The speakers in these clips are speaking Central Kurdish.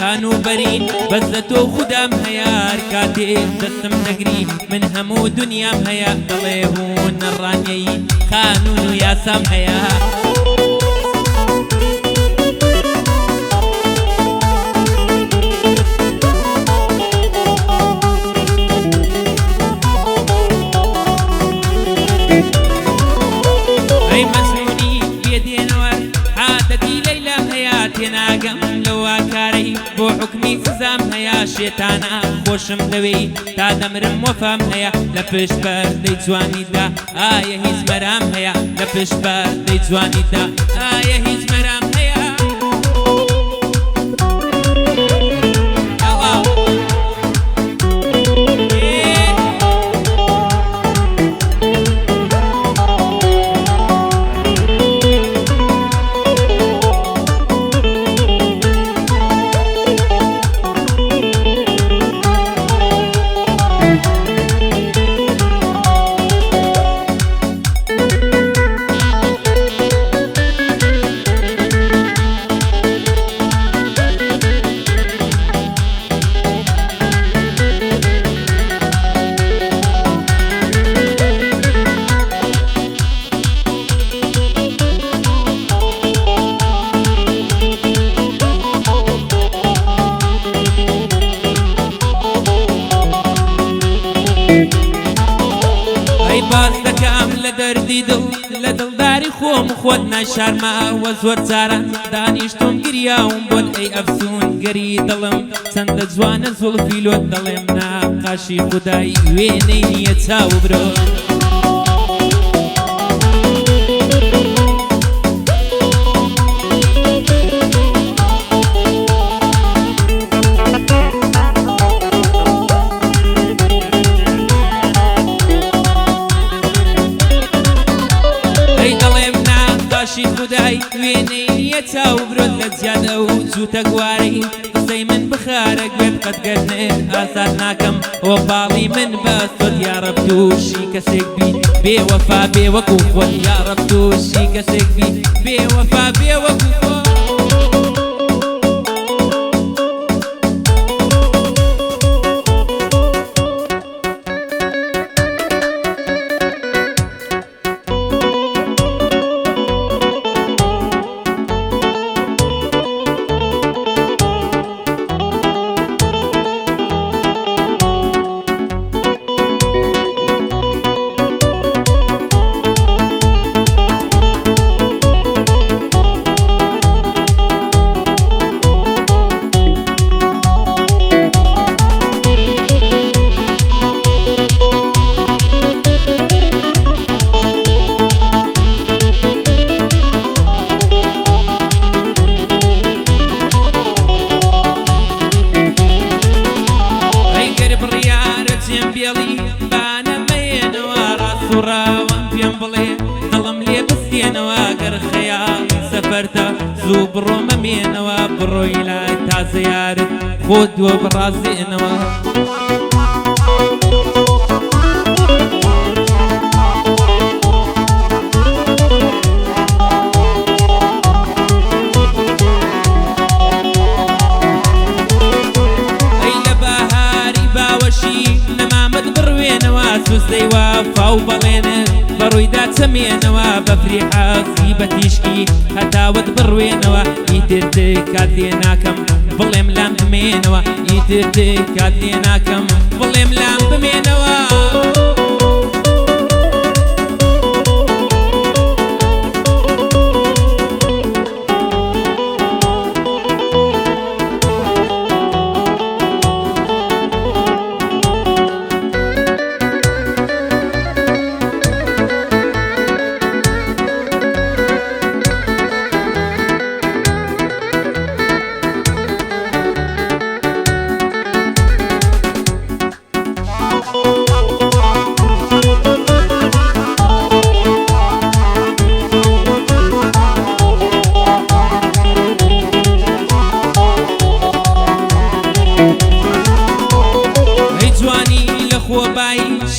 شان و بەرین بەس لە تۆ خودام هەیە هەر کاتێ دەستم دەگری من هەموو دنیام هەیە دەڵێ هوون نەڕانیەی قانون و یاسام هەیە ئەی مەزمونی بێدێنەوە عادەتی لەیلام هەیە تێناگەم لەوە کارەی بۆ حکمی سزام هەیە شێتانە خۆشم دەوێی تا دەمرم وەفام هەیە لە پشت پەردەی جوانیدا ئایا هیچ مەرام هەیە لە پشت پەردەی جوانیدا ئایا هیچ مەرام هەیە ئەی باز دەکەم لە دەردی دڵ لە دڵداری خۆم خۆت ناشارماوە زۆر جاران دانیشتۆم گریاوم بۆت ئەی ئەفسون گەری دڵم چەندە جوانە زوڵفی لۆت دەڵێم ناقاشی خودایی وێنەی نییە چاو برۆ خدای وێنەی نییە چاو برۆت لە جیادە و جووتە گوارەی قسەی من بخارە گوێت قەتگەرنێ ئازاد ناکەم ئەوە باڵی من بەس تۆت یارەب تووشی کەسێک بی بێوەفا بێوەکو خۆت یارەب تووشی کەسێک بی بێوەفا بێوەکو خۆت بانەمەێنەوە ڕاستوڕاوەم پێم بڵێ دڵم لێ بستێنەوە گەر خەیاڵی سەفەرتە زوو بڕۆ مەمێنەوە بڕۆی لای تازە یارت خۆت دووە بڕازێنەوە سوزدەیوە فاو بەڵێنە بەڕوویدا چەمێنەوە بەفری حەزی بە تیشکی هەتاوت بڕوێنەوە ئیتر کات لێ ناکەم بڵێم لام بمێنەوە ئیتر کات لێ ناکەم بڵێم لام بمێنەوە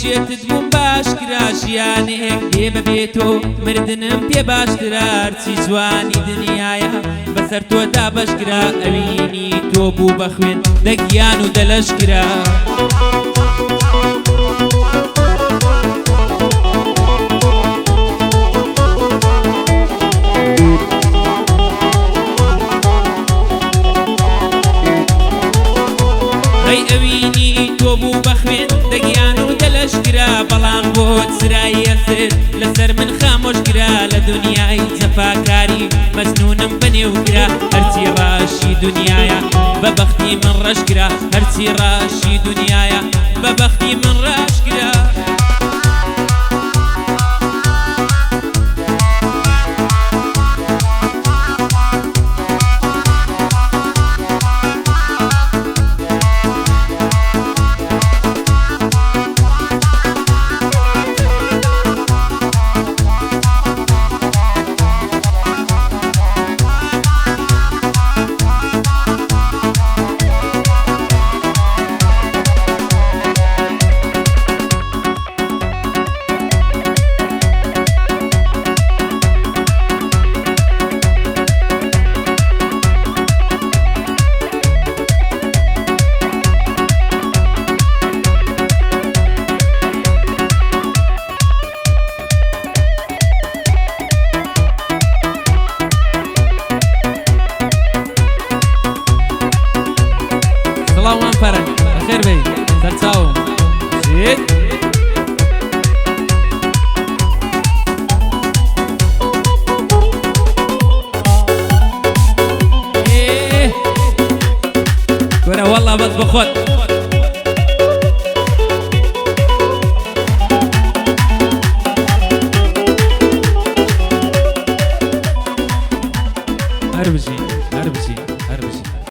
شێتت بووم باش کرا ژیانێک لێ بەبێتۆ مردنم پێ باشترا هەرچی جوانی دنیایە بەسەر تۆدا بەشکرا ئەوینی تۆ بوو بە خوێن دەگیان و دەلەشکرا ئەوینی تۆ بوو بە خوێن دەگیان و دەلەشکرا بەڵام بۆت سرایی ئەسر لەسەر من خامۆشکرا لە دنیای جەفاکاری مەزنونم بەنێوکرا هەرچی ڕاشی دنیایە بە بەختی من ڕەشکرا هەرچی ڕاشی دنیایە بە بەختی من ڕاشکرا سڵاوان پەرە بەخێر بێی سەرچاوم زێت گۆرە وەڵا بەس بە خۆت